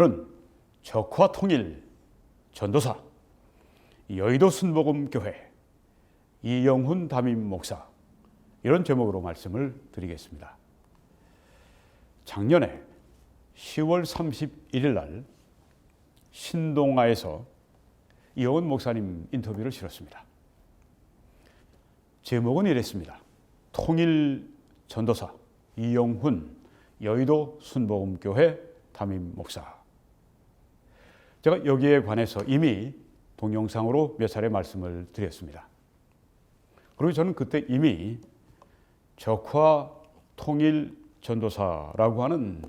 오늘은 적화 통일 전도사 여의도 순복음교회 이영훈 담임 목사, 이런 제목으로 말씀을 드리겠습니다. 작년에 10월 31일 날 신동아에서 이영훈 목사님 인터뷰를 실었습니다. 제목은 이랬습니다. 통일 전도사 이영훈 여의도 순복음교회 담임 목사. 제가 여기에 관해서 이미 동영상으로 몇 차례 말씀을 드렸습니다. 그리고 저는 그때 이미 적화 통일 전도사라고 하는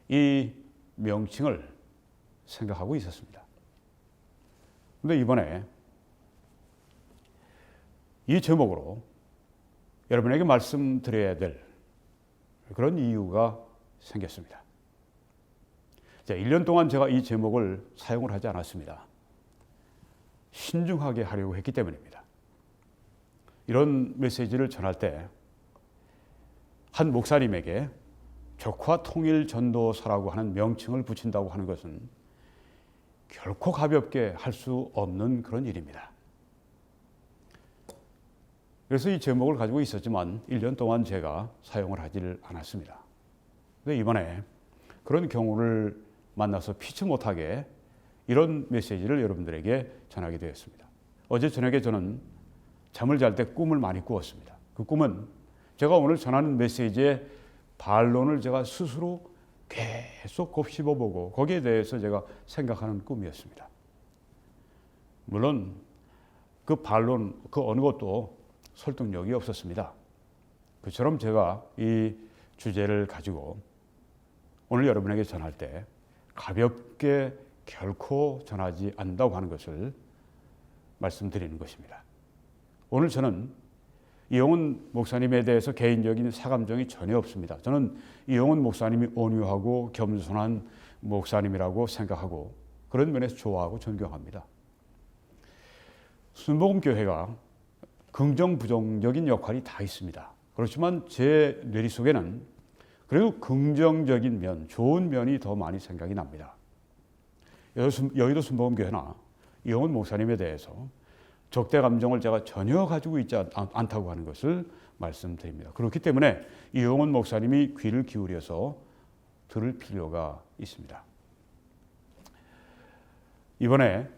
이 명칭을 생각하고 있었습니다. 그런데 이번에 이 제목으로 여러분에게 말씀드려야 될 그런 이유가 생겼습니다. 자, 1년 동안 제가 이 제목을 사용을 하지 않았습니다. 신중하게 하려고 했기 때문입니다. 이런 메시지를 전할 때 한 목사님에게 적화 통일 전도사라고 하는 명칭을 붙인다고 하는 것은 결코 가볍게 할 수 없는 그런 일입니다. 그래서 이 제목을 가지고 있었지만 1년 동안 제가 사용을 하지를 않았습니다. 그런데 이번에 그런 경우를 만나서 피치 못하게 이런 메시지를 여러분들에게 전하게 되었습니다. 어제 저녁에 저는 잠을 잘 때 꿈을 많이 꾸었습니다. 그 꿈은 제가 오늘 전하는 메시지의 반론을 제가 스스로 계속 곱씹어보고 거기에 대해서 제가 생각하는 꿈이었습니다. 물론 그 반론, 그 어느 것도 설득력이 없었습니다. 그처럼 제가 이 주제를 가지고 오늘 여러분에게 전할 때 가볍게 결코 전하지 않는다고 하는 것을 말씀드리는 것입니다. 오늘 저는 이영훈 목사님에 대해서 개인적인 사감정이 전혀 없습니다. 저는 이영훈 목사님이 온유하고 겸손한 목사님이라고 생각하고 그런 면에서 좋아하고 존경합니다. 순복음교회가 긍정 부정적인 역할이 다 있습니다. 그렇지만 제 뇌리 속에는 그래도 긍정적인 면, 좋은 면이 더 많이 생각이 납니다. 여의도 순복음교회나 이영훈 목사님에 대해서 적대 감정을 제가 전혀 가지고 있지 않다고 하는 것을 말씀드립니다. 그렇기 때문에 이영훈 목사님이 귀를 기울여서 들을 필요가 있습니다. 이번에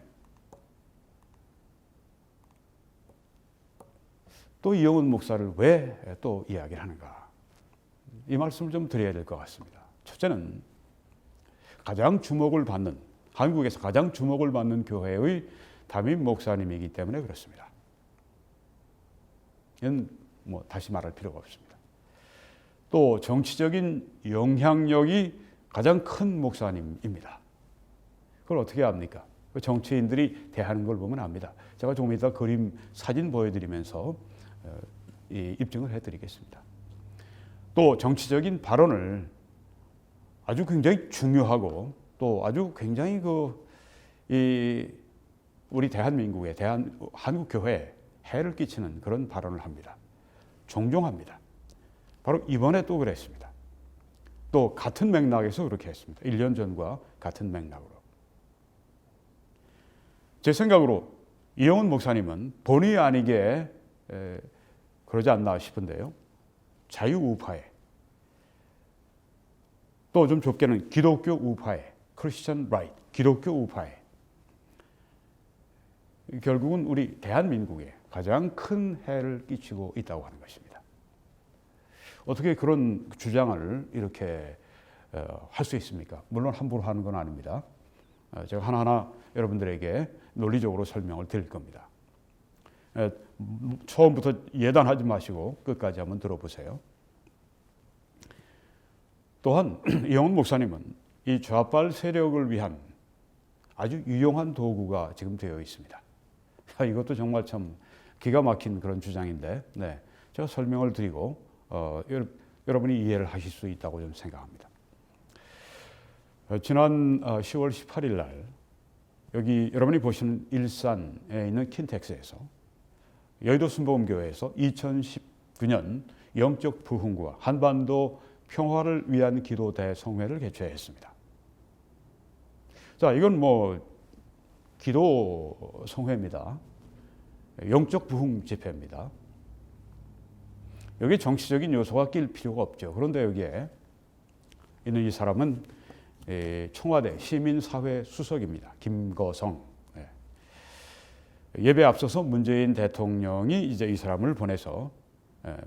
또 이영훈 목사를 왜 또 이야기를 하는가? 이 말씀을 좀 드려야 될 것 같습니다. 첫째는 가장 주목을 받는, 한국에서 가장 주목을 받는 교회의 담임 목사님이기 때문에 그렇습니다. 이건 뭐 다시 말할 필요가 없습니다. 또 정치적인 영향력이 가장 큰 목사님입니다. 그걸 어떻게 압니까? 정치인들이 대하는 걸 보면 압니다. 제가 조금 이따 그림, 사진 보여드리면서 입증을 해드리겠습니다. 또 정치적인 발언을 아주 굉장히 중요하고 또 아주 굉장히 우리 대한민국에, 한국교회에 해를 끼치는 그런 발언을 합니다. 종종 합니다. 바로 이번에 또 그랬습니다. 또 같은 맥락에서 그렇게 했습니다. 1년 전과 같은 맥락으로. 제 생각으로 이영훈 목사님은 본의 아니게 그러지 않나 싶은데요. 자유우파에, 또 좀 좁게는 기독교 우파에, 크리스천 라이트, 기독교 우파에, 결국은 우리 대한민국에 가장 큰 해를 끼치고 있다고 하는 것입니다. 어떻게 그런 주장을 이렇게 할 수 있습니까? 물론 함부로 하는 건 아닙니다. 제가 하나하나 여러분들에게 논리적으로 설명을 드릴 겁니다. 처음부터 예단하지 마시고 끝까지 한번 들어보세요. 또한 이영훈 목사님은 이 좌빨 세력을 위한 아주 유용한 도구가 지금 되어 있습니다. 이것도 정말 참 기가 막힌 그런 주장인데, 제가 설명을 드리고 여러분이 이해를 하실 수 있다고 좀 생각합니다. 지난 10월 18일 날 여기 여러분이 보시는 일산에 있는 킨텍스에서 여의도 순복음교회에서 2019년 영적 부흥과 한반도 평화를 위한 기도 대성회를 개최했습니다. 자, 이건 뭐 기도 성회입니다. 영적 부흥 집회입니다. 여기 정치적인 요소가 낄 필요가 없죠. 그런데 여기에 있는 이 사람은 청와대 시민사회 수석입니다. 김거성. 예배에 앞서서 문재인 대통령이 이제 이 사람을 보내서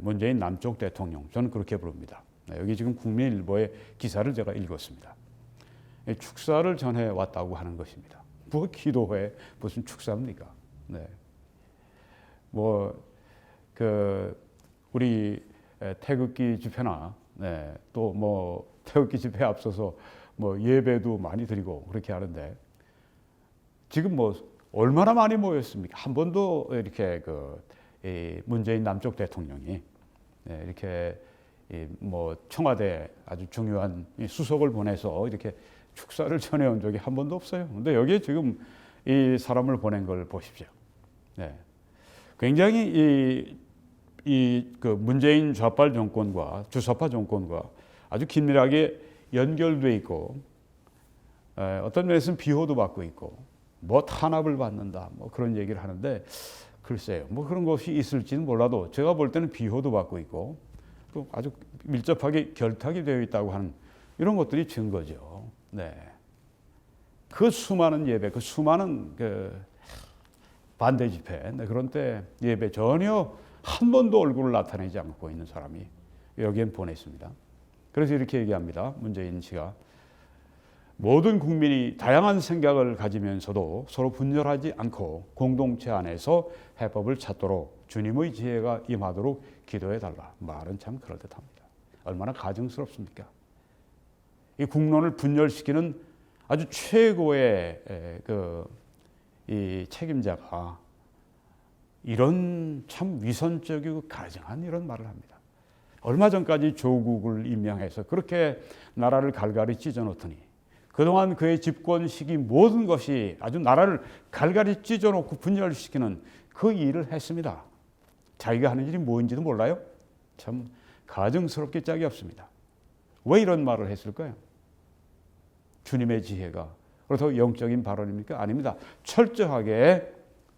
문재인 남쪽 대통령, 저는 그렇게 부릅니다. 여기 지금 국민일보의 기사를 제가 읽었습니다. 축사를 전해 왔다고 하는 것입니다. 뭐 기도회 무슨 축사입니까? 네. 우리 태극기 집회나 또 뭐 태극기 집회에 앞서서 뭐 예배도 많이 드리고 그렇게 하는데 지금 뭐 얼마나 많이 모였습니까? 한 번도 이렇게 문재인 남쪽 대통령이 이렇게 뭐 청와대 아주 중요한 수석을 보내서 이렇게 축사를 전해온 적이 한 번도 없어요. 근데 여기에 지금 이 사람을 보낸 걸 보십시오. 굉장히 그 문재인 좌빨 정권과 주사파 정권과 아주 긴밀하게 연결돼 있고 어떤 면에서는 비호도 받고 있고 뭐 탄압을 받는다 뭐 그런 얘기를 하는데 글쎄요 뭐 그런 것이 있을지는 몰라도 제가 볼 때는 비호도 받고 있고 또 아주 밀접하게 결탁이 되어 있다고 하는 이런 것들이 증거죠. 그 수많은 예배, 그 수많은 반대 집회 그런 때 예배 전혀 한 번도 얼굴을 나타내지 않고 있는 사람이 여기엔 보냈습니다. 그래서 이렇게 얘기합니다. 문재인 씨가 모든 국민이 다양한 생각을 가지면서도 서로 분열하지 않고 공동체 안에서 해법을 찾도록 주님의 지혜가 임하도록 기도해달라. 말은 참 그럴듯합니다. 얼마나 가증스럽습니까? 이 국론을 분열시키는 아주 최고의 이 책임자가 이런 참 위선적이고 가증한 이런 말을 합니다. 얼마 전까지 조국을 임명해서 그렇게 나라를 갈갈이 찢어놓더니 그동안 그의 집권 시기 모든 것이 아주 나라를 갈갈이 찢어놓고 분열시키는 그 일을 했습니다. 자기가 하는 일이 뭔지도 몰라요? 참 가증스럽게 짝이 없습니다. 왜 이런 말을 했을까요? 주님의 지혜가 그렇다고 영적인 발언입니까? 아닙니다. 철저하게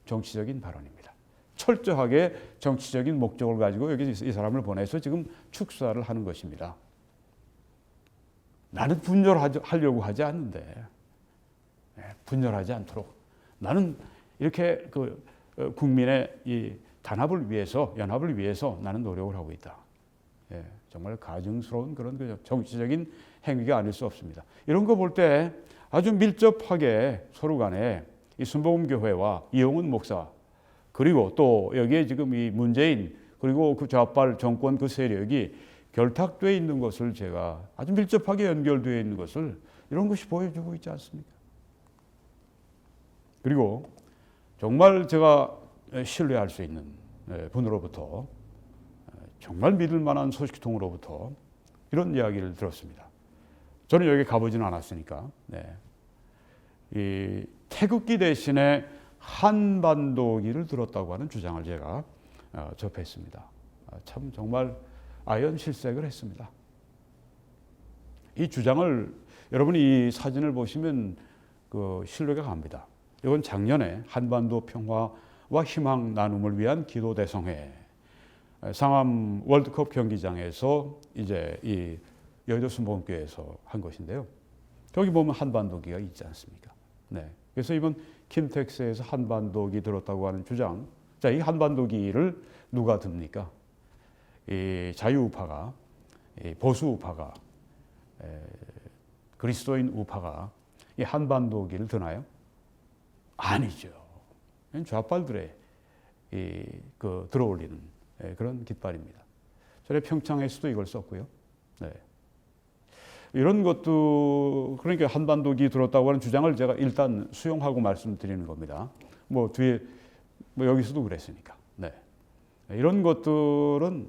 정치적인 발언입니다. 철저하게 정치적인 목적을 가지고 여기 이 사람을 보내서 지금 축사를 하는 것입니다. 나는 분열하려고 하지 않는데 분열하지 않도록 나는 이렇게 국민의 이 단합을 위해서 연합을 위해서 나는 노력을 하고 있다. 정말 가증스러운 그런 정치적인 행위가 아닐 수 없습니다. 이런 거 볼 때 아주 밀접하게 서로 간에 이 순복음교회와 이용훈 목사 그리고 또 여기에 지금 이 문재인 그리고 그 좌빨 정권 그 세력이 결탁되어 있는 것을 제가 아주 밀접하게 연결되어 있는 것을 이런 것이 보여주고 있지 않습니까? 그리고 정말 제가 신뢰할 수 있는 분으로부터 정말 믿을 만한 소식통으로부터 이런 이야기를 들었습니다. 저는 여기 가보지는 않았으니까 이 태극기 대신에 한반도기를 들었다고 하는 주장을 제가 접했습니다. 참 정말 아연실색을 했습니다. 이 주장을 여러분이 이 사진을 보시면 신뢰가 갑니다. 이건 작년에 한반도 평화와 희망 나눔을 위한 기도 대성회 상암 월드컵 경기장에서 이제 이 여의도 순복음교회에서 한 것인데요. 거기 보면 한반도기가 있지 않습니까? 그래서 이번 김택스에서 한반도기 들었다고 하는 주장. 자, 이 한반도기를 누가 듭니까? 이 자유우파가, 이 보수우파가, 그리스도인 우파가 이 한반도기를 드나요? 아니죠. 좌빨들의 들어올리는 그런 깃발입니다. 전에 평창에서도 이걸 썼고요. 이런 것도 그러니까 한반도기 들었다고 하는 주장을 제가 일단 수용하고 말씀드리는 겁니다. 뭐 뒤에 뭐 여기서도 그랬으니까. 이런 것들은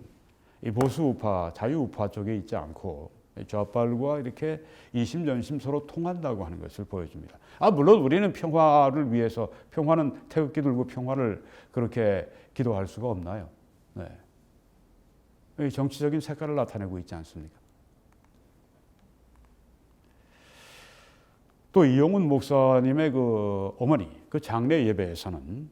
이 보수우파, 자유우파 쪽에 있지 않고 좌빨과 이렇게 이심전심 서로 통한다고 하는 것을 보여줍니다. 물론 우리는 평화를 위해서 평화는 태극기 들고 평화를 그렇게 기도할 수가 없나요? 정치적인 색깔을 나타내고 있지 않습니까? 또 이용훈 목사님의 그 어머니 그 장례 예배에서는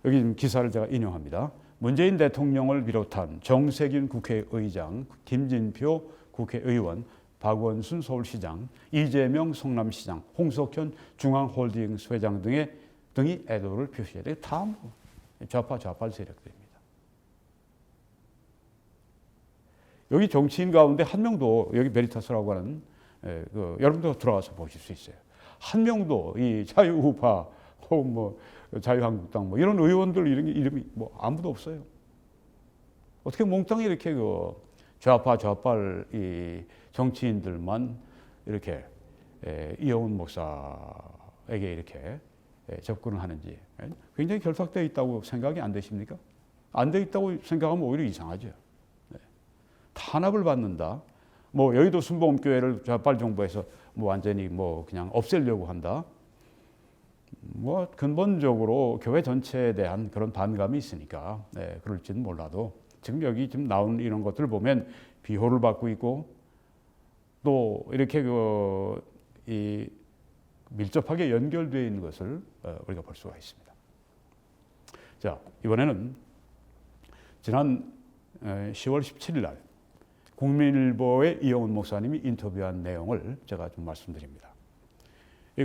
여기 지금 기사를 제가 인용합니다. 문재인 대통령을 비롯한 정세균 국회의장, 김진표 국회의원, 박원순 서울시장, 이재명 성남시장, 홍석현 중앙홀딩스 회장 등이 애도를 표시해야 돼. 다 좌파 세력들입니다. 여기 정치인 가운데 한 명도 여기 베리타스라고 하는 여러분도 들어가서 보실 수 있어요. 한 명도 이 자유우파 혹은 뭐 자유한국당 뭐 이런 의원들 이름이 뭐 아무도 없어요. 어떻게 몽땅 이렇게 그 좌빨 이 정치인들만 이렇게 이용훈 목사에게 이렇게 접근을 하는지 굉장히 결탁되어 있다고 생각이 안 되십니까? 안 되어 있다고 생각하면 오히려 이상하죠. 탄압을 받는다. 뭐 여의도 순복음교회를 좌빨 정부에서 뭐 완전히 뭐 그냥 없애려고 한다. 뭐 근본적으로 교회 전체에 대한 그런 반감이 있으니까 그럴지는 몰라도 지금 여기 지금 나온 이런 것들을 보면 비호를 받고 있고 또 이렇게 이 밀접하게 연결되어 있는 것을 우리가 볼 수가 있습니다. 자, 이번에는 지난 10월 17일 날 국민일보의 이용훈 목사님이 인터뷰한 내용을 제가 좀 말씀드립니다.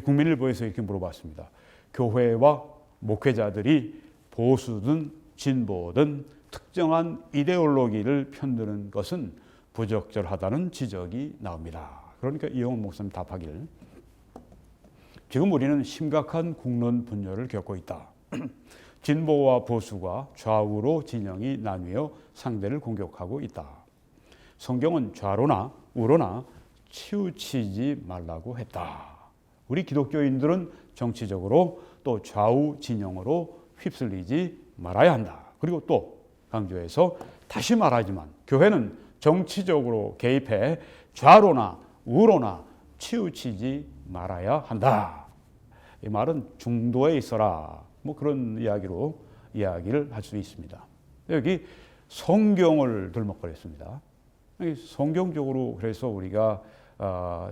국민일보에서 이렇게 물어봤습니다. 교회와 목회자들이 보수든 진보든 특정한 이데올로기를 편드는 것은 부적절하다는 지적이 나옵니다. 그러니까 이용훈 목사님 답하기를 지금 우리는 심각한 국론 분열을 겪고 있다. 진보와 보수가 좌우로 진영이 나뉘어 상대를 공격하고 있다. 성경은 좌로나 우로나 치우치지 말라고 했다. 우리 기독교인들은 정치적으로 또 좌우 진영으로 휩쓸리지 말아야 한다. 그리고 또 강조해서 다시 말하지만 교회는 정치적으로 개입해 좌로나 우로나 치우치지 말아야 한다. 이 말은 중도에 있어라. 뭐 그런 이야기를 할 수 있습니다. 여기 성경을 들먹거렸습니다. 성경적으로 그래서 우리가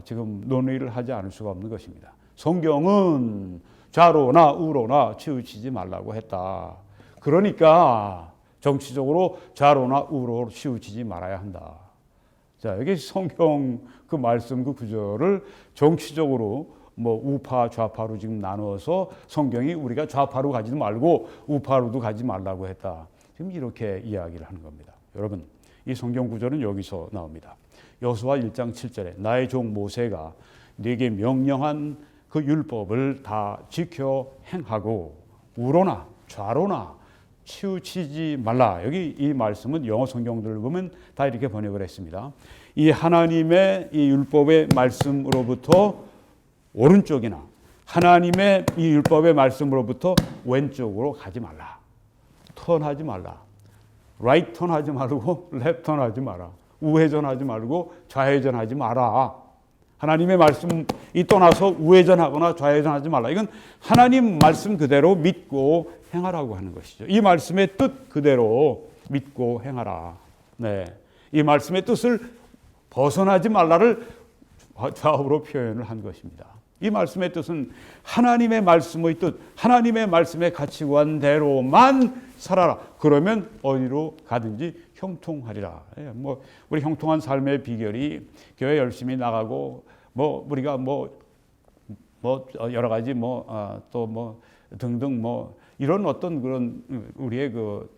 지금 논의를 하지 않을 수가 없는 것입니다. 성경은 좌로나 우로나 치우치지 말라고 했다. 그러니까 정치적으로 좌로나 우로로 치우치지 말아야 한다. 자, 여기 성경 그 말씀 그 구절을 정치적으로 뭐 우파 좌파로 지금 나누어서 성경이 우리가 좌파로 가지도 말고 우파로도 가지 말라고 했다. 지금 이렇게 이야기를 하는 겁니다. 여러분, 이 성경 구절은 여기서 나옵니다. 여호수아 1장 7절에 나의 종 모세가 네게 명령한 그 율법을 다 지켜 행하고 우로나 좌로나 치우치지 말라. 여기 이 말씀은 영어 성경들을 보면 다 이렇게 번역을 했습니다. 이 하나님의 이 율법의 말씀으로부터 오른쪽이나 하나님의 이 율법의 말씀으로부터 왼쪽으로 가지 말라. 턴하지 말라. 라이트 턴하지 말고 랩 턴하지 마라. 우회전하지 말고 좌회전하지 마라. 하나님의 말씀이 떠나서 우회전하거나 좌회전하지 말라. 이건 하나님 말씀 그대로 믿고 행하라고 하는 것이죠. 이 말씀의 뜻 그대로 믿고 행하라. 네, 이 말씀의 뜻을 벗어나지 말라를 좌우로 표현을 한 것입니다. 이 말씀의 뜻은 하나님의 말씀의 뜻, 하나님의 말씀의 가치관대로만 살아라. 그러면 어디로 가든지 형통하리라. 뭐 우리 형통한 삶의 비결이 교회 열심히 나가고 뭐 우리가 뭐 여러 가지 또 뭐 등등 뭐 이런 어떤 그런 우리의 그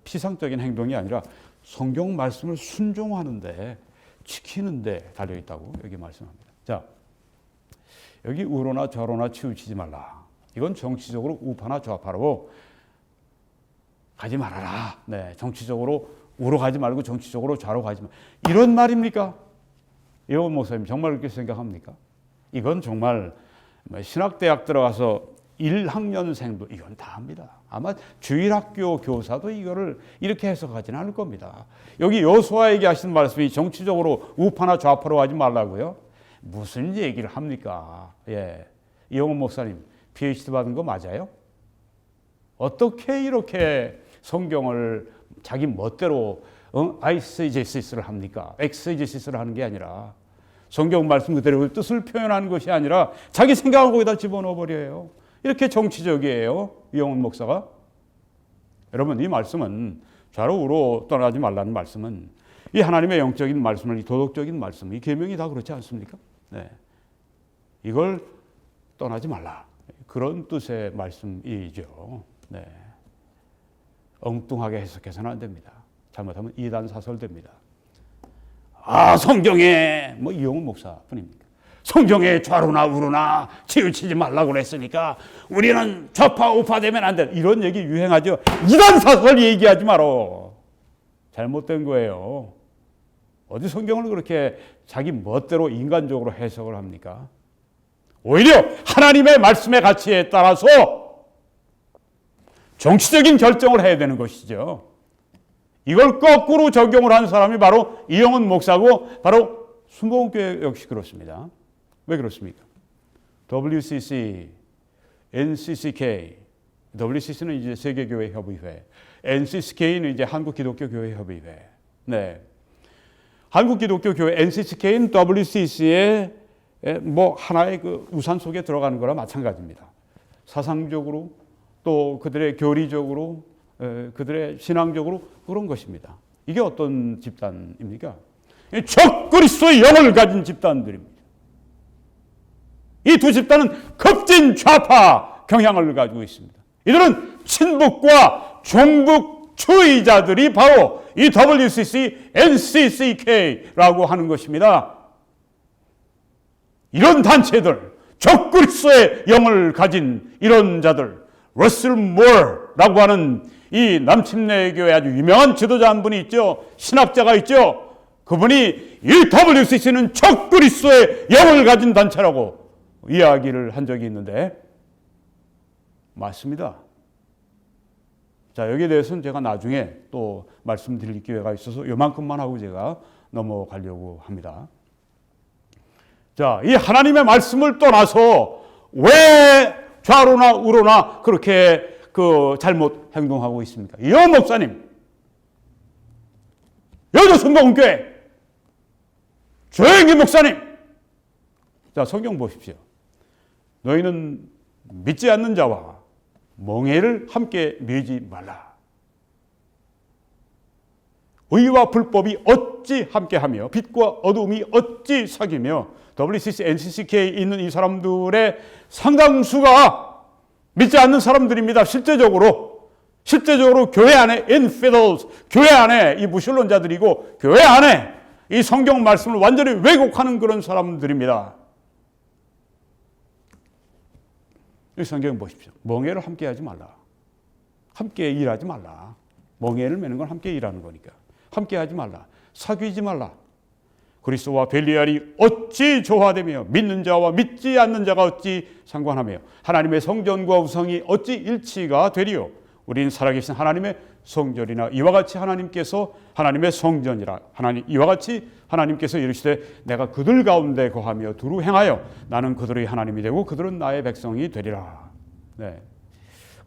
피상적인 행동이 아니라 성경 말씀을 순종하는데 지키는데 달려 있다고 여기 말씀합니다. 자, 여기 우로나 좌로나 치우치지 말라. 이건 정치적으로 우파나 좌파로 가지 말아라. 네, 정치적으로 우로 가지 말고 정치적으로 좌로 가지 마. 이런 말입니까? 이용훈 목사님 정말 그렇게 생각합니까? 이건 정말 신학대학 들어가서 1학년생도 이건 다 합니다. 아마 주일학교 교사도 이거를 이렇게 해석하지는 않을 겁니다. 여기 여호수아에게 하신 말씀이 정치적으로 우파나 좌파로 가지 말라고요? 무슨 얘기를 합니까? 예, 이용훈 목사님 PhD 받은 거 맞아요? 어떻게 이렇게 성경을 자기 멋대로 아이스제시스를 합니까? 엑스제시스를 하는 게 아니라 성경 말씀 그대로 뜻을 표현하는 것이 아니라 자기 생각을 거기다 집어넣어 버려요. 이렇게 정치적이에요, 이영훈 목사가. 여러분, 이 말씀은 좌로 우로 떠나지 말라는 말씀은 이 하나님의 영적인 말씀을, 이 도덕적인 말씀, 이 계명이 다 그렇지 않습니까? 네. 이걸 떠나지 말라, 그런 뜻의 말씀이죠. 네. 엉뚱하게 해석해서는 안 됩니다. 잘못하면 이단 사설됩니다. 성경에 뭐 이영훈 목사뿐입니까? 성경에 좌로나 우로나 치우치지 말라고 그랬으니까 우리는 좌파 우파 되면 안 돼, 이런 얘기 유행하죠. 이단 사설 얘기하지 마라. 잘못된 거예요. 어디 성경을 그렇게 자기 멋대로 인간적으로 해석을 합니까? 오히려 하나님의 말씀의 가치에 따라서 정치적인 결정을 해야 되는 것이죠. 이걸 거꾸로 적용을 한 사람이 바로 이영훈 목사고, 바로 순복음교회 역시 그렇습니다. 왜 그렇습니까? WCC, NCCK, WCC는 이제 세계교회 협의회, NCCK는 이제 한국기독교교회 협의회. 네. 한국기독교교회 NCCK는 WCC의 뭐 하나의 그 우산 속에 들어가는 거랑 마찬가지입니다. 사상적으로 또 그들의 교리적으로 그들의 신앙적으로 그런 것입니다. 이게 어떤 집단입니까? 적그리스도의 영을 가진 집단들입니다. 이 두 집단은 급진 좌파 경향을 가지고 있습니다. 이들은 친북과 종북주의자들이 바로 이 WCC, NCCK라고 하는 것입니다. 이런 단체들, 적그리스도의 영을 가진 이런 자들, 러셀 무어라고 하는 이 남침내 교회 아주 유명한 지도자 한 분이 있죠. 신학자가 있죠. 그분이 이 WCC는 적그리스도의 영을 가진 단체라고 이야기를 한 적이 있는데 맞습니다. 자, 여기에 대해서는 제가 나중에 또 말씀드릴 기회가 있어서 요만큼만 하고 제가 넘어가려고 합니다. 자, 이 하나님의 말씀을 떠나서 왜 좌로나 우로나 그렇게 잘못 행동하고 있습니까? 이영훈 목사님, 여자 순복음교회 조영기 목사님, 자, 성경 보십시오. 너희는 믿지 않는 자와 멍에를 함께 매지 말라. 의와 불법이 어찌 함께하며 빛과 어둠이 어찌 사귀며. WCC, NCCK에 있는 이 사람들의 상당수가 믿지 않는 사람들입니다. 실제적으로 교회 안에 infidels, 교회 안에 이 무신론자들이고 교회 안에 이 성경 말씀을 완전히 왜곡하는 그런 사람들입니다. 이 성경 보십시오. 멍에를 함께 하지 말라. 함께 일하지 말라. 멍에를 매는 건 함께 일하는 거니까. 함께 하지 말라. 사귀지 말라. 그리스도와 벨리알이 어찌 조화되며 믿는 자와 믿지 않는 자가 어찌 상관하며 하나님의 성전과 우상이 어찌 일치가 되리요. 우리는 살아계신 하나님의 성전이나 이와 같이 하나님께서 하나님의 성전이라 이와 같이 하나님께서 이르시되 내가 그들 가운데 거하며 두루 행하여 나는 그들의 하나님이 되고 그들은 나의 백성이 되리라. 네.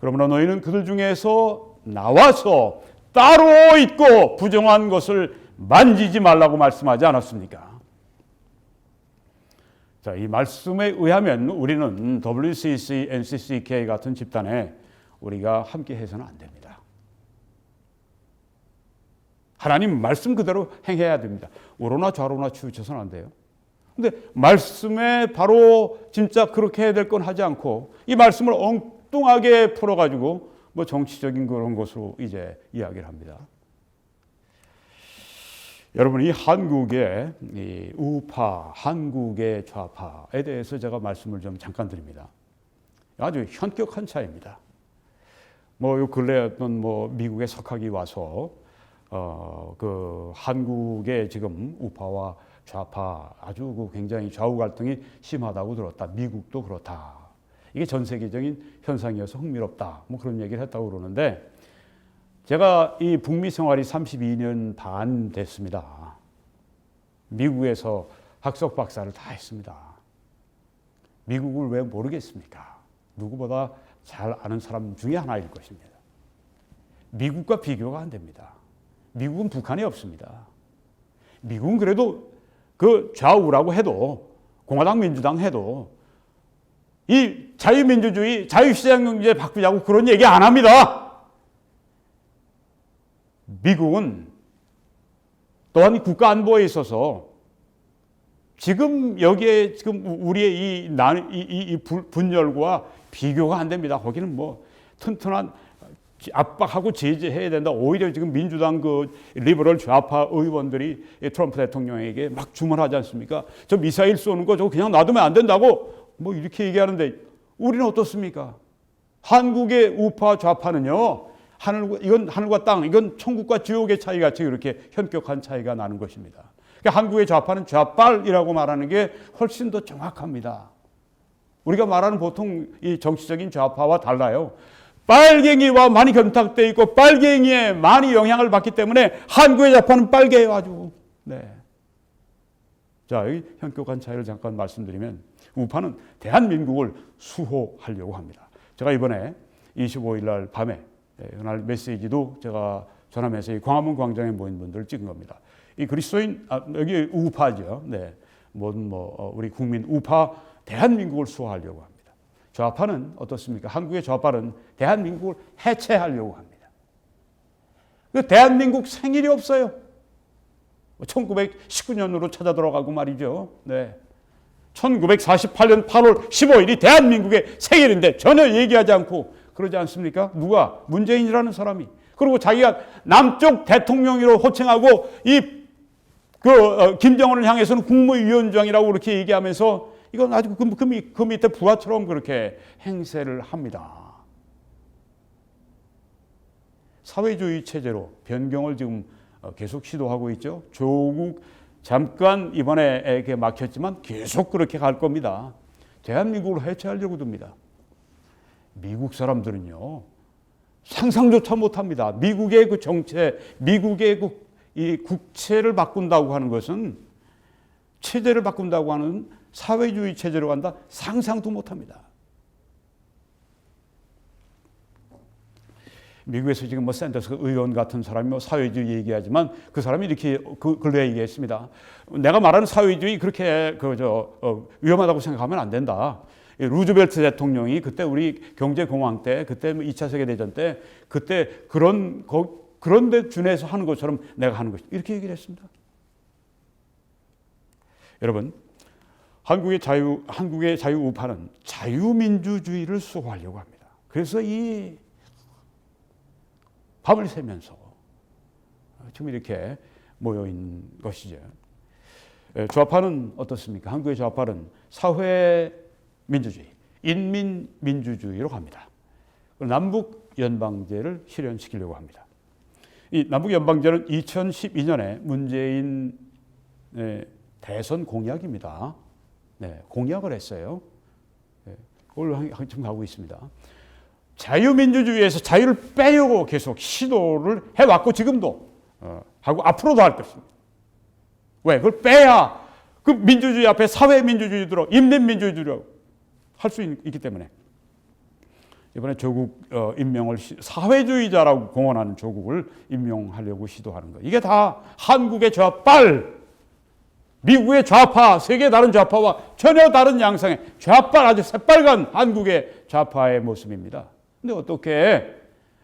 그러므로 너희는 그들 중에서 나와서 따로 있고 부정한 것을 만지지 말라고 말씀하지 않았습니까? 자, 이 말씀에 의하면 우리는 WCC, NCCK 같은 집단에 우리가 함께 해서는 안 됩니다. 하나님 말씀 그대로 행해야 됩니다. 우로나 좌로나 치우쳐서는 안 돼요. 근데 말씀에 바로 진짜 그렇게 해야 될 건 하지 않고 이 말씀을 엉뚱하게 풀어가지고 뭐 정치적인 그런 것으로 이제 이야기를 합니다. 여러분, 이 한국의 이 우파, 한국의 좌파에 대해서 제가 말씀을 좀 잠깐 드립니다. 아주 현격한 차이입니다. 뭐 요 근래 어떤 미국의 석학이 와서 그 한국의 지금 우파와 좌파 아주 굉장히 좌우 갈등이 심하다고 들었다. 미국도 그렇다. 이게 전 세계적인 현상이어서 흥미롭다. 뭐 그런 얘기를 했다고 그러는데 제가 이 북미 생활이 32년 반 됐습니다. 미국에서 학석 박사를 다 했습니다. 미국을 왜 모르겠습니까? 누구보다 잘 아는 사람 중에 하나일 것입니다. 미국과 비교가 안 됩니다. 미국은 북한이 없습니다. 미국은 그래도 그 좌우라고 해도 공화당 민주당 해도 이 자유민주주의 자유시장 경제 바꾸자고 그런 얘기 안 합니다. 미국은 또한 국가 안보에 있어서 지금 여기에 지금 우리의 이 분열과 비교가 안 됩니다. 거기는 뭐 튼튼한 압박하고 제재해야 된다. 오히려 지금 민주당 그 리버럴 좌파 의원들이 트럼프 대통령에게 막 주문하지 않습니까? 저 미사일 쏘는 거 저거 그냥 놔두면 안 된다고 뭐 이렇게 얘기하는데 우리는 어떻습니까? 한국의 우파 좌파는요. 이건 하늘과 땅, 이건 천국과 지옥의 차이 같이 이렇게 현격한 차이가 나는 것입니다. 그러니까 한국의 좌파는 좌빨이라고 말하는 게 훨씬 더 정확합니다. 우리가 말하는 보통 이 정치적인 좌파와 달라요. 빨갱이와 많이 견탁되어 있고 빨갱이에 많이 영향을 받기 때문에 한국의 좌파는 빨개요 아주. 네. 자, 여기 현격한 차이를 잠깐 말씀드리면 우파는 대한민국을 수호하려고 합니다. 제가 이번에 25일 날 밤에 그날 메시지도 제가 전하면서 이 광화문 광장에 모인 분들을 찍은 겁니다. 이 그리스도인 여기 우파죠. 네, 우리 국민 우파 대한민국을 수호하려고 합니다. 좌파는 어떻습니까? 한국의 좌파는 대한민국을 해체하려고 합니다. 그 대한민국 생일이 없어요. 1919년으로 찾아 들어가고 말이죠. 네. 1948년 8월 15일이 대한민국의 생일인데 전혀 얘기하지 않고 그러지 않습니까? 누가? 문재인이라는 사람이. 그리고 자기가 남쪽 대통령으로 호칭하고 김정은을 향해서는 국무위원장이라고 그렇게 얘기하면서 이건 아주 그 밑에 부하처럼 그렇게 행세를 합니다. 사회주의 체제로 변경을 지금 계속 시도하고 있죠. 조국 잠깐 이번에 이렇게 막혔지만 계속 그렇게 갈 겁니다. 대한민국을 해체하려고 듭니다. 미국 사람들은요, 상상조차 못합니다. 미국의 그 정체, 미국의 이 국채를 바꾼다고 하는 것은 체제를 바꾼다고 하는 사회주의 체제로 간다 상상도 못합니다. 미국에서 지금 샌더스 의원 같은 사람이 사회주의 얘기하지만 그 사람이 이렇게 근래에 얘기했습니다. 내가 말하는 사회주의 그렇게 위험하다고 생각하면 안 된다. 루즈벨트 대통령이 그때 우리 경제공황 때, 그때 2차 세계대전 때, 그때 그런 데 준해서 하는 것처럼 내가 하는 것이다. 이렇게 얘기를 했습니다. 여러분, 한국의 자유 우파는 자유민주주의를 수호하려고 합니다. 그래서 이 밤을 새면서 지금 이렇게 모여 있는 것이죠. 좌파는 어떻습니까? 한국의 좌파는 사회민주주의, 인민민주주의로 갑니다. 남북 연방제를 실현시키려고 합니다. 이 남북 연방제는 2012년에 문재인 대선 공약입니다. 네, 공약을 했어요. 그걸 지금 가고 있습니다. 자유민주주의에서 자유를 빼려고 계속 시도를 해왔고 지금도 하고 앞으로도 할 것입니다. 왜? 그걸 빼야 그 민주주의 앞에 사회민주주의 들어 인민민주주의라고 할 수 있기 때문에 이번에 조국 임명을 사회주의자라고 공언하는 조국을 임명하려고 시도하는 거예요. 이게 다 한국의 좌빨, 미국의 좌파, 세계 다른 좌파와 전혀 다른 양상의 좌빨, 아주 새빨간 한국의 좌파의 모습입니다. 근데 어떻게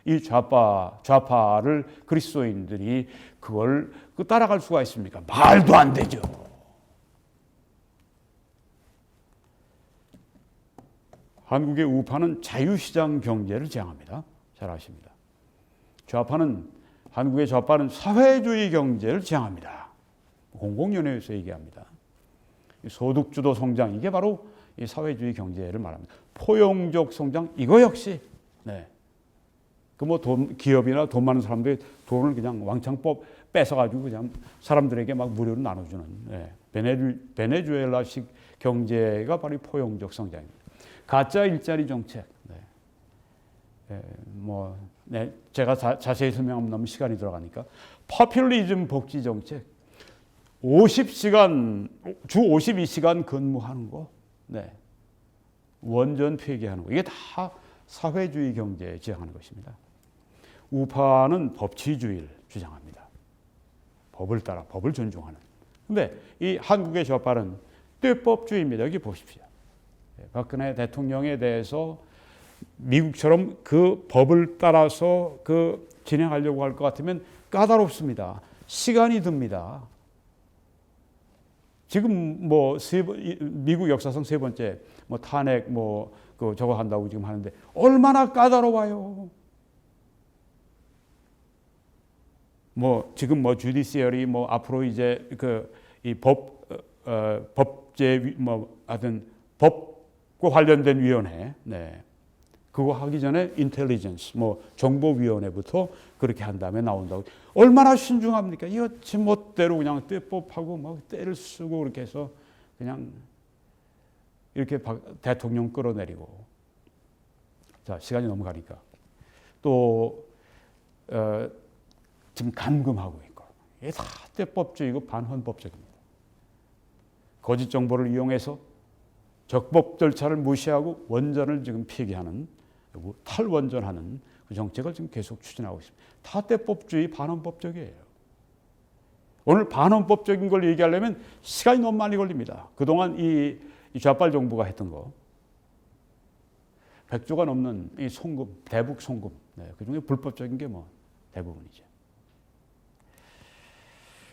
이 좌파를 그리스도인들이 그걸 따라갈 수가 있습니까? 말도 안 되죠. 한국의 우파는 자유시장 경제를 지향합니다. 잘 아십니다. 한국의 좌파는 사회주의 경제를 지향합니다. 공공연회에서 얘기합니다. 소득주도 성장, 이게 바로 이 사회주의 경제를 말합니다. 포용적 성장, 이거 역시 기업이나 돈 많은 사람들이 돈을 그냥 왕창 뺏어가지고 그냥 사람들에게 막 무료로 나눠주는 베네수엘라식 경제가 바로 포용적 성장입니다. 가짜 일자리 정책. 제가 자세히 설명하면 너무 시간이 들어가니까 포퓰리즘 복지 정책. 50시간, 주 52시간 근무하는 거. 원전 폐기하는 거. 이게 다 사회주의 경제에 지향하는 것입니다. 우파는 법치주의를 주장합니다. 법을 따라 법을 존중하는 근데 이 한국의 좌파는 떼법주의입니다. 여기 보십시오. 박근혜 대통령에 대해서 미국처럼 그 법을 따라서 그 진행하려고 할 것 같으면 까다롭습니다. 시간이 듭니다. 지금 뭐 미국 역사상 세 번째 뭐 탄핵 뭐 그 저거 한다고 지금 하는데 얼마나 까다로워요. 뭐 지금 뭐 주디시얼이 뭐 앞으로 이제 그 이 법제 뭐 하여튼 법과 관련된 위원회, 네. 그거 하기 전에 인텔리전스 뭐 정보위원회부터 그렇게 한 다음에 나온다고. 얼마나 신중합니까? 이거 지멋대로 그냥 떼법하고 막 때를 쓰고 그렇게 해서 그냥 이렇게 대통령 끌어내리고. 자, 시간이 넘어가니까 또 지금 감금하고 있고 이게 다 떼법주의고 반헌법적입니다. 거짓 정보를 이용해서 적법 절차를 무시하고 원전을 지금 폐기하는 탈원전하는 그 정책을 지금 계속 추진하고 있습니다. 다 떼법주의 반헌법적이에요. 오늘 반헌법적인 걸 얘기하려면 시간이 너무 많이 걸립니다. 그동안 이 좌빨 정부가 했던 거 100조가 넘는 이 송금, 대북 송금, 네, 그중에 불법적인 게 뭐 대부분이죠.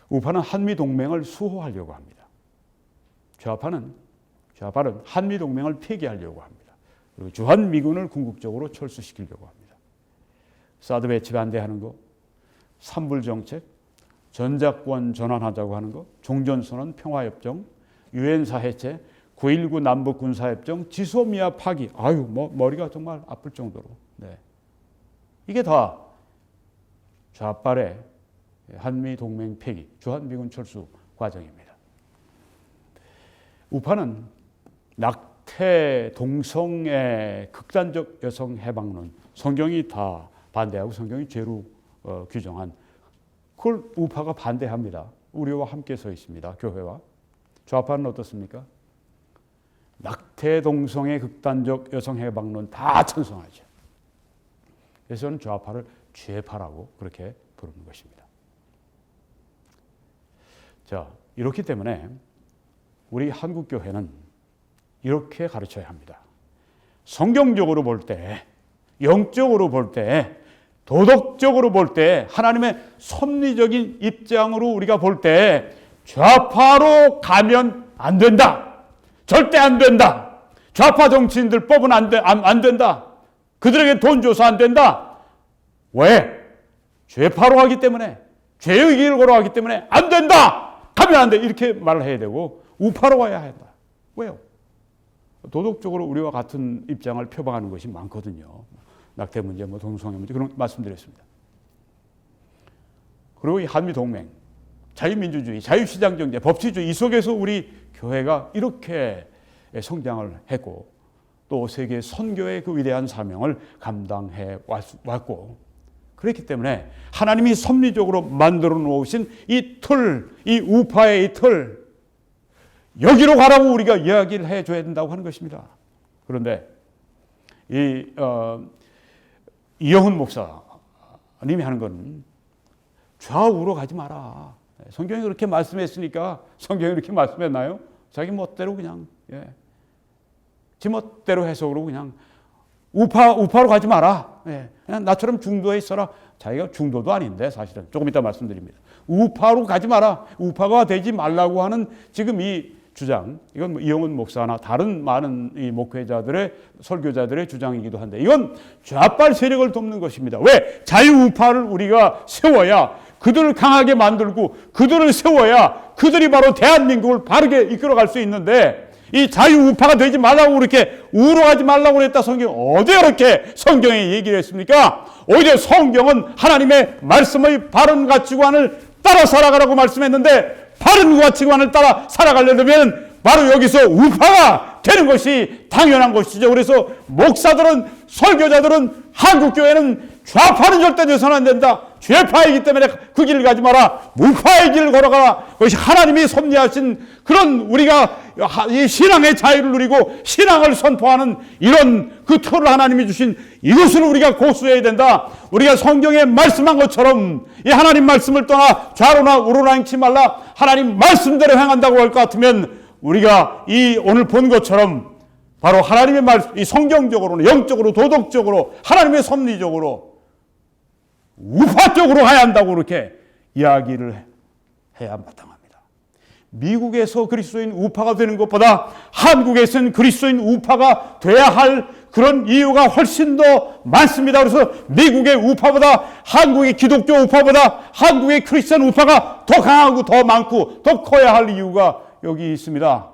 우파는 한미 동맹을 수호하려고 합니다. 좌파는 한미 동맹을 폐기하려고 합니다. 그리고 주한미군을 궁극적으로 철수시키려고 합니다. 사드 배치 반대하는 거, 삼불정책, 전작권 전환하자고 하는 거, 종전선언 평화협정, 유엔사 해체, 9.19 남북군사협정, 지소미아 파기. 아유, 뭐 머리가 정말 아플 정도로. 네. 이게 다 좌빨의 한미 동맹 폐기, 주한미군 철수 과정입니다. 우파는 낙태 동성애 극단적 여성 해방론, 성경이 다 반대하고 성경이 죄로 규정한 그걸 우파가 반대합니다. 우리와 함께 서 있습니다. 교회와. 좌파는 어떻습니까? 낙태 동성애 극단적 여성 해방론 다 찬성하죠. 그래서 저는 좌파를 죄파라고 그렇게 부르는 것입니다. 자, 이렇기 때문에 우리 한국 교회는 이렇게 가르쳐야 합니다. 성경적으로 볼 때, 영적으로 볼 때, 도덕적으로 볼 때, 하나님의 섭리적인 입장으로 우리가 볼 때 좌파로 가면 안 된다. 절대 안 된다. 좌파 정치인들 법은 안 된다. 그들에게 돈 줘서 안 된다. 왜? 죄파로 하기 때문에, 죄의 길을 걸어가기 때문에 안 된다. 가면 안 돼. 이렇게 말을 해야 되고 우파로 가야 한다. 왜요? 도덕적으로 우리와 같은 입장을 표방하는 것이 많거든요. 낙태 문제, 뭐 동성애 문제 그런 말씀드렸습니다. 그리고 이 한미 동맹, 자유민주주의, 자유시장경제, 법치주의 이 속에서 우리 교회가 이렇게 성장을 했고 또 세계 선교의 그 위대한 사명을 감당해 왔고 그렇기 때문에 하나님이 섭리적으로 만들어 놓으신 이 틀, 이 우파의 이 틀 여기로 가라고 우리가 이야기를 해줘야 된다고 하는 것입니다. 그런데 이영훈 목사님이 하는 건 좌우로 가지 마라. 성경이 그렇게 말씀했으니까 성경이 그렇게 말씀했나요? 자기 멋대로 그냥 지 멋대로 해석으로 그냥 우파로 가지 마라. 그냥 나처럼 중도에 있어라. 자기가 중도도 아닌데 사실은 조금 이따 말씀드립니다. 우파로 가지 마라. 우파가 되지 말라고 하는 지금 이 주장, 이건 뭐 이영훈 목사나 다른 많은 이 목회자들의 설교자들의 주장이기도 한데 이건 좌빨 세력을 돕는 것입니다. 왜? 자유우파를 우리가 세워야 그들을 강하게 만들고 그들을 세워야 그들이 바로 대한민국을 바르게 이끌어갈 수 있는데 이 자유우파가 되지 말라고 그렇게 우롱하지 말라고 그랬다 성경 어디 그렇게 성경에 얘기를 했습니까? 오히려 성경은 하나님의 말씀의 바른 가치관을 따라 살아가라고 말씀했는데 바른 가치관을 따라 살아가려면 바로 여기서 우파가 되는 것이 당연한 것이죠. 그래서 목사들은 설교자들은 한국교회는 좌파는 절대 돼서는 안 된다. 죄파이기 때문에 그 길을 가지 마라. 무파의 길을 걸어가라. 그것이 하나님이 섭리하신 그런 우리가 이 신앙의 자유를 누리고 신앙을 선포하는 이런 그 틀을 하나님이 주신 이것을 우리가 고수해야 된다. 우리가 성경에 말씀한 것처럼 이 하나님 말씀을 떠나 좌로나 우로나 행치 말라. 하나님 말씀대로 행한다고 할 것 같으면 우리가 이 오늘 본 것처럼 바로 하나님의 말씀, 이 성경적으로는 영적으로 도덕적으로 하나님의 섭리적으로 우파적으로 가야 한다고 그렇게 이야기를 해야 마땅합니다. 미국에서 그리스도인 우파가 되는 것보다 한국에서는 그리스도인 우파가 돼야 할 그런 이유가 훨씬 더 많습니다. 그래서 미국의 우파보다 한국의 기독교 우파보다 한국의 크리스천 우파가 더 강하고 더 많고 더 커야 할 이유가 여기 있습니다.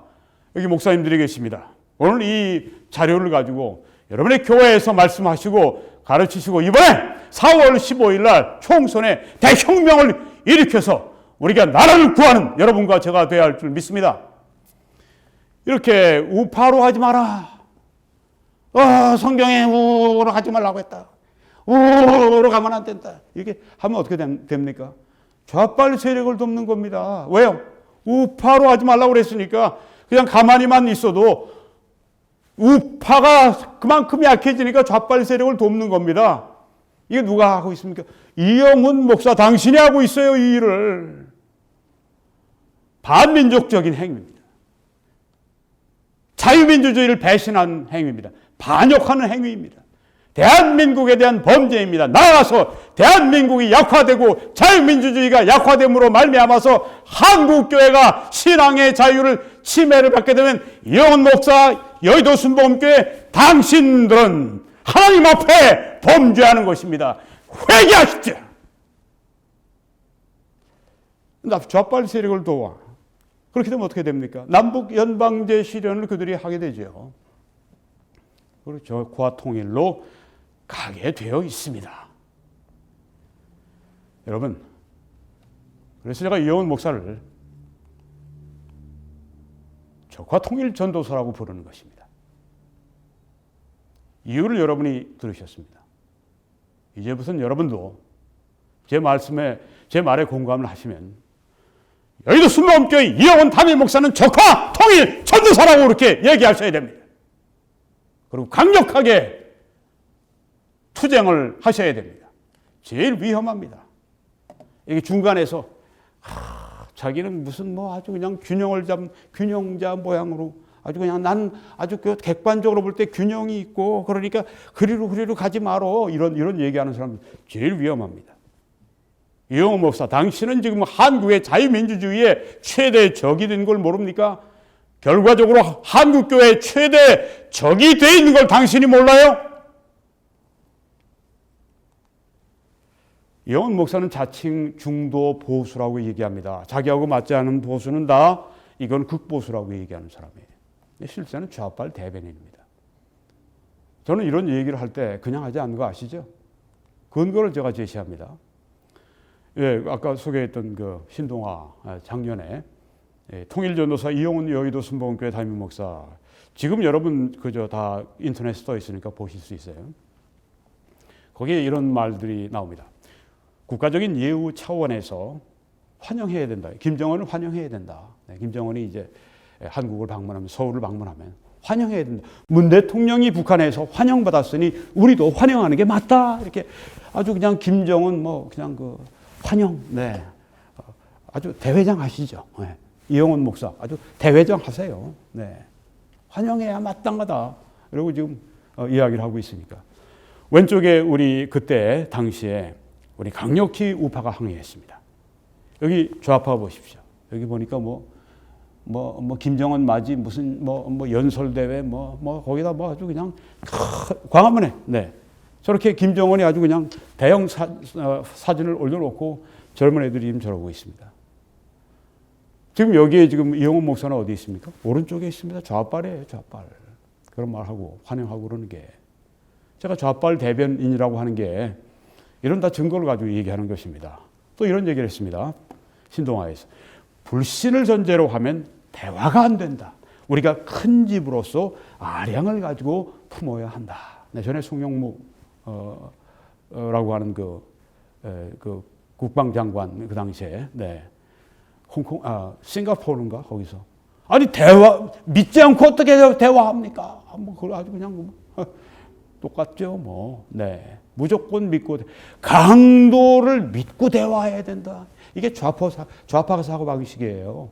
여기 목사님들이 계십니다. 오늘 이 자료를 가지고 여러분의 교회에서 말씀하시고 가르치시고 이번에 4월 15일 날 총선에 대혁명을 일으켜서 우리가 나라를 구하는 여러분과 제가 되어야 할 줄 믿습니다. 이렇게 우파로 하지 마라. 성경에 우로 하지 말라고 했다. 우로 가면 안 된다. 이렇게 하면 어떻게 됩니까? 좌빨 세력을 돕는 겁니다. 왜요? 우파로 하지 말라고 그랬으니까 그냥 가만히만 있어도 우파가 그만큼 약해지니까 좌빨 세력을 돕는 겁니다. 이게 누가 하고 있습니까? 이영훈 목사 당신이 하고 있어요. 이 일을. 반민족적인 행위입니다. 자유민주주의를 배신한 행위입니다. 반역하는 행위입니다. 대한민국에 대한 범죄입니다. 나아가서 대한민국이 약화되고 자유민주주의가 약화됨으로 말미암아서 한국교회가 신앙의 자유를 침해를 받게 되면 이영훈 목사, 여의도 순복음교회 당신들은 하나님 앞에 범죄하는 것입니다. 회개하십시오. 좌빨 세력을 도와. 그렇게 되면 어떻게 됩니까? 남북 연방제 실현을 그들이 하게 되죠. 그리고 고아 통일로 가게 되어 있습니다. 여러분, 그래서 제가 이영훈 목사를 적화 통일 전도사라고 부르는 것입니다. 이유를 여러분이 들으셨습니다. 이제부터는 여러분도 제 말에 공감을 하시면 여의도 순복음교회 이영훈 담임 목사는 적화 통일 전도사라고 그렇게 얘기하셔야 됩니다. 그리고 강력하게 투쟁을 하셔야 됩니다. 제일 위험합니다. 이게 중간에서 자기는 무슨 아주 그냥 균형을 잡은 균형자 모양으로 아주 그냥 난 아주 그 객관적으로 볼 때 균형이 있고 그러니까 그리로 가지 말어 이런 얘기하는 사람 제일 위험합니다. 이영훈 목사, 당신은 지금 한국의 자유민주주의의 최대 적이 된 걸 모릅니까? 결과적으로 한국교회의 최대 적이 돼 있는 걸 당신이 몰라요? 이영훈 목사는 자칭 중도 보수라고 얘기합니다. 자기하고 맞지 않은 보수는 다 이건 극보수라고 얘기하는 사람이에요. 실제는 좌빨 대변인입니다. 저는 이런 얘기를 할 때 그냥 하지 않는 거 아시죠? 근거를 제가 제시합니다. 예, 아까 소개했던 그 신동아 작년에 통일전도사 이영훈 여의도 순복음교회 담임 목사 지금 여러분 그저 다 인터넷에 떠 있으니까 보실 수 있어요. 거기에 이런 말들이 나옵니다. 국가적인 예우 차원에서 환영해야 된다. 김정은을 환영해야 된다. 김정은이 이제 한국을 방문하면 서울을 방문하면 환영해야 된다. 문 대통령이 북한에서 환영받았으니 우리도 환영하는 게 맞다. 이렇게 아주 그냥 김정은 그냥 그 환영. 네. 아주 대회장 하시죠. 네. 이영훈 목사 아주 대회장 하세요. 네. 환영해야 마땅하다. 그리고 지금 이야기를 하고 있으니까. 왼쪽에 우리 그때 당시에 우리 강력히 우파가 항의했습니다. 여기 좌파 보십시오. 여기 보니까 김정은 맞이 무슨 연설대회 거기다 아주 그냥 광화문에 네. 저렇게 김정은이 아주 그냥 대형 사진을 올려놓고 젊은 애들이 지금 저러고 있습니다. 지금 여기에 지금 이영훈 목사는 어디 있습니까? 오른쪽에 있습니다. 좌빨이에요, 좌빨. 그런 말하고 환영하고 그러는 게. 제가 좌빨 대변인이라고 하는 게 이런 다 증거를 가지고 얘기하는 것입니다. 또 이런 얘기를 했습니다. 신동아에서. 불신을 전제로 하면 대화가 안 된다. 우리가 큰 집으로서 아량을 가지고 품어야 한다. 네, 전에 송영무 라고 하는 그 그 국방장관 그 당시에 네. 싱가포르인가 거기서 아니 믿지 않고 어떻게 대화합니까? 뭐 그걸 아주 그냥 똑같죠 뭐. 네. 무조건 믿고 강도를 믿고 대화해야 된다. 이게 좌파 사고 방식이에요.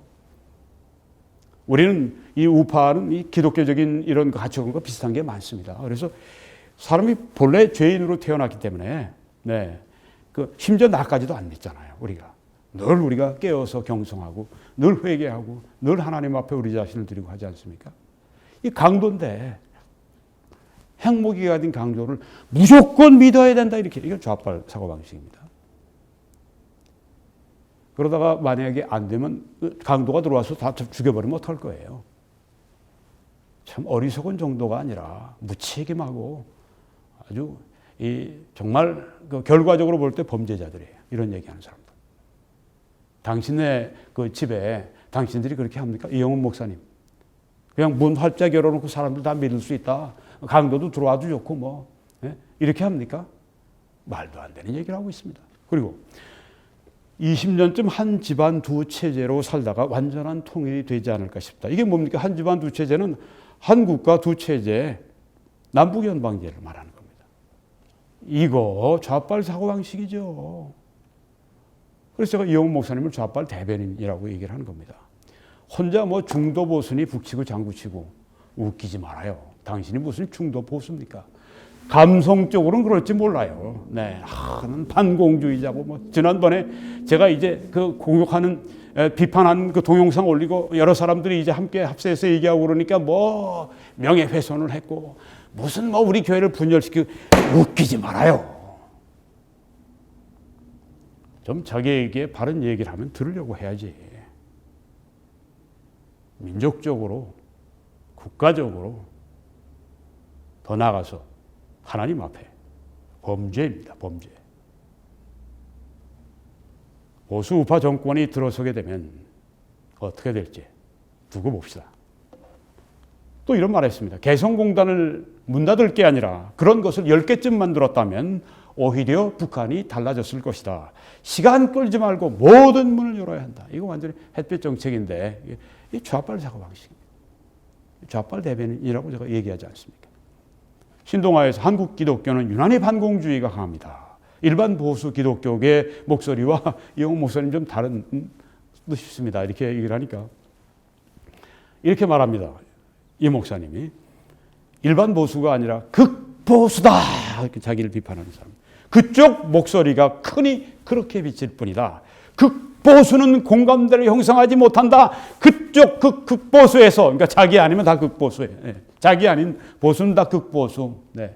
우리는 이 우파는 이 기독교적인 이런 가치관과 비슷한 게 많습니다. 그래서 사람이 본래 죄인으로 태어났기 때문에 네. 심지어 나까지도 안 믿잖아요. 늘 우리가 깨어서 경성하고 늘 회개하고 늘 하나님 앞에 우리 자신을 드리고 하지 않습니까? 이 강도인데 핵무기가 된 강도를 무조건 믿어야 된다 이건 좌빨 사고방식입니다. 그러다가 만약에 안 되면 강도가 들어와서 다 죽여버리면 어떡할 거예요? 참 어리석은 정도가 아니라 무책임하고 아주 정말 결과적으로 볼 때 범죄자들이에요. 이런 얘기하는 사람들. 당신의 그 집에 당신들이 그렇게 합니까? 이영훈 목사님. 그냥 문 활짝 열어놓고 사람들 다 믿을 수 있다. 강도도 들어와도 좋고 뭐 이렇게 합니까? 말도 안 되는 얘기를 하고 있습니다. 그리고 20년쯤 한 집안 두 체제로 살다가 완전한 통일이 되지 않을까 싶다. 이게 뭡니까? 한 집안 두 체제는 한 국가 두 체제 남북연방제를 말하는 겁니다. 이거 좌빨 사고방식이죠. 그래서 제가 이영훈 목사님을 좌빨 대변인이라고 얘기를 하는 겁니다. 혼자 뭐 중도 보수니 북치고 장구치고 웃기지 말아요. 당신이 무슨 중도 보수입니까? 감성적으로는 그럴지 몰라요. 네, 반공주의자고 뭐 지난번에 제가 이제 그 공격하는 비판한 그 동영상 올리고 여러 사람들이 이제 함께 합세해서 얘기하고 그러니까 뭐 명예훼손을 했고 무슨 뭐 우리 교회를 분열시키고 웃기지 말아요. 좀 자기에게 바른 얘기를 하면 들으려고 해야지. 민족적으로, 국가적으로 더 나아가서 하나님 앞에 범죄입니다. 범죄. 보수 우파 정권이 들어서게 되면 어떻게 될지 두고 봅시다. 또 이런 말을 했습니다. 개성공단을 문 닫을 게 아니라 그런 것을 10개쯤 만들었다면 오히려 북한이 달라졌을 것이다. 시간 끌지 말고 모든 문을 열어야 한다. 이거 완전히 햇볕 정책인데 이 좌빨 사고방식입니다. 좌빨 대변인이라고 제가 얘기하지 않습니까? 신동아에서 한국 기독교는 유난히 반공주의가 강합니다. 일반 보수 기독교의 목소리와 이영훈 목사님 좀 다른 듯 싶습니다. 이렇게 얘기를 하니까 이렇게 말합니다. 이 목사님이 일반 보수가 아니라 극보수다 이렇게 자기를 비판하는 사람. 그쪽 목소리가 크니 그렇게 비칠 뿐이다. 극보수는 공감대를 형성하지 못한다. 그쪽 극보수에서 그러니까 자기 아니면 다 극보수예요. 네. 자기 아닌 보수는 다 극보수. 네.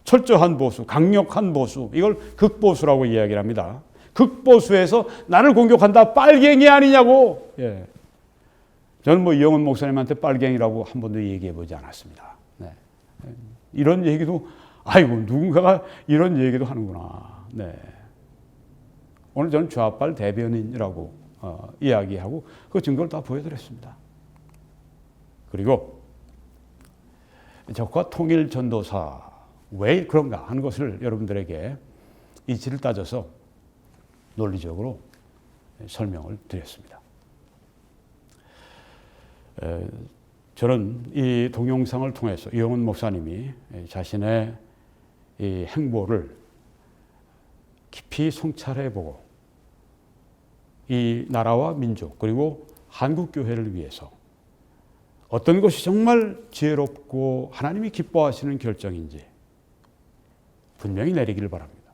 철저한 보수, 강력한 보수 이걸 극보수라고 이야기를 합니다. 극보수에서 나를 공격한다. 빨갱이 아니냐고. 예. 저는 뭐 이영훈 목사님한테 빨갱이라고 한 번도 얘기해 보지 않았습니다. 네. 이런 얘기도 아이고 누군가가 이런 얘기도 하는구나. 네. 오늘 저는 좌빨 대변인이라고 이야기하고 그 증거를 다 보여드렸습니다. 그리고 적화 통일 전도사 왜 그런가 하는 것을 여러분들에게 이치를 따져서 논리적으로 설명을 드렸습니다. 저는 이 동영상을 통해서 이영훈 목사님이 자신의 이 행보를 깊이 성찰해보고 이 나라와 민족 그리고 한국교회를 위해서 어떤 것이 정말 지혜롭고 하나님이 기뻐하시는 결정인지 분명히 내리기를 바랍니다.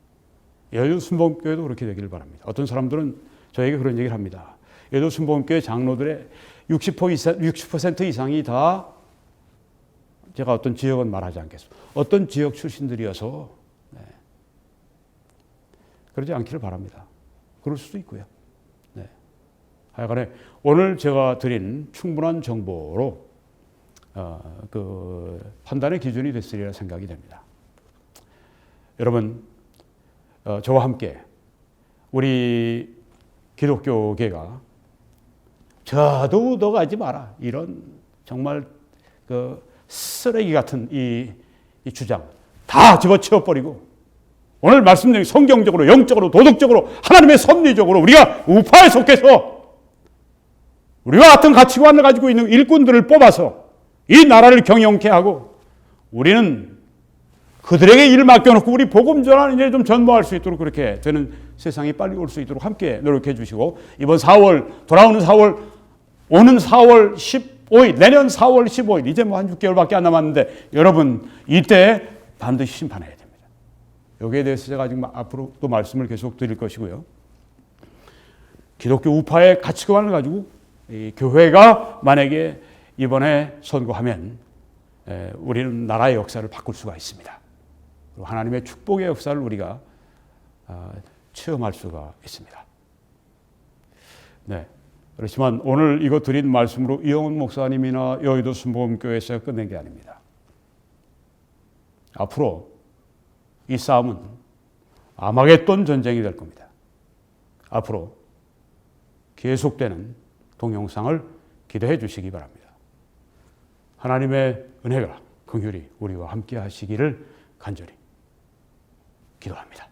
여의도 순복음교회도 그렇게 되기를 바랍니다. 어떤 사람들은 저에게 그런 얘기를 합니다. 여의도 순복음교회 장로들의 60% 이상이 다 제가 어떤 지역은 말하지 않겠습니다. 어떤 지역 출신들이어서 네. 그러지 않기를 바랍니다. 그럴 수도 있고요. 네. 하여간에 오늘 제가 드린 충분한 정보로 그 판단의 기준이 됐으리라 생각이 됩니다. 여러분 저와 함께 우리 기독교계가 저도 너 가지 마라 이런 정말 그 쓰레기 같은 이 주장 다 집어치워 버리고 오늘 말씀드린 성경적으로, 영적으로, 도덕적으로, 하나님의 섭리적으로 우리가 우파에 속해서 우리와 같은 가치관을 가지고 있는 일꾼들을 뽑아서 이 나라를 경영케 하고 우리는 그들에게 일을 맡겨놓고 우리 복음 전환 이제 좀 전무할 수 있도록 그렇게 되는 세상이 빨리 올 수 있도록 함께 노력해 주시고 이번 4월, 돌아오는 4월, 오는 4월 15일, 내년 4월 15일 이제 뭐 한 6개월밖에 안 남았는데 여러분 이때 반드시 심판해야 됩니다. 여기에 대해서 제가 지금 앞으로 또 말씀을 계속 드릴 것이고요. 기독교 우파의 가치관을 가지고 이 교회가 만약에 이번에 선거하면 우리는 나라의 역사를 바꿀 수가 있습니다. 하나님의 축복의 역사를 우리가 체험할 수가 있습니다. 네. 그렇지만 오늘 이거 드린 말씀으로 이영훈 목사님이나 여의도 순복음교회에서 끝낸 게 아닙니다. 앞으로 이 싸움은 아마겟돈 전쟁이 될 겁니다. 앞으로 계속되는 동영상을 기대해 주시기 바랍니다. 하나님의 은혜가 긍휼히 우리와 함께 하시기를 간절히 기도합니다.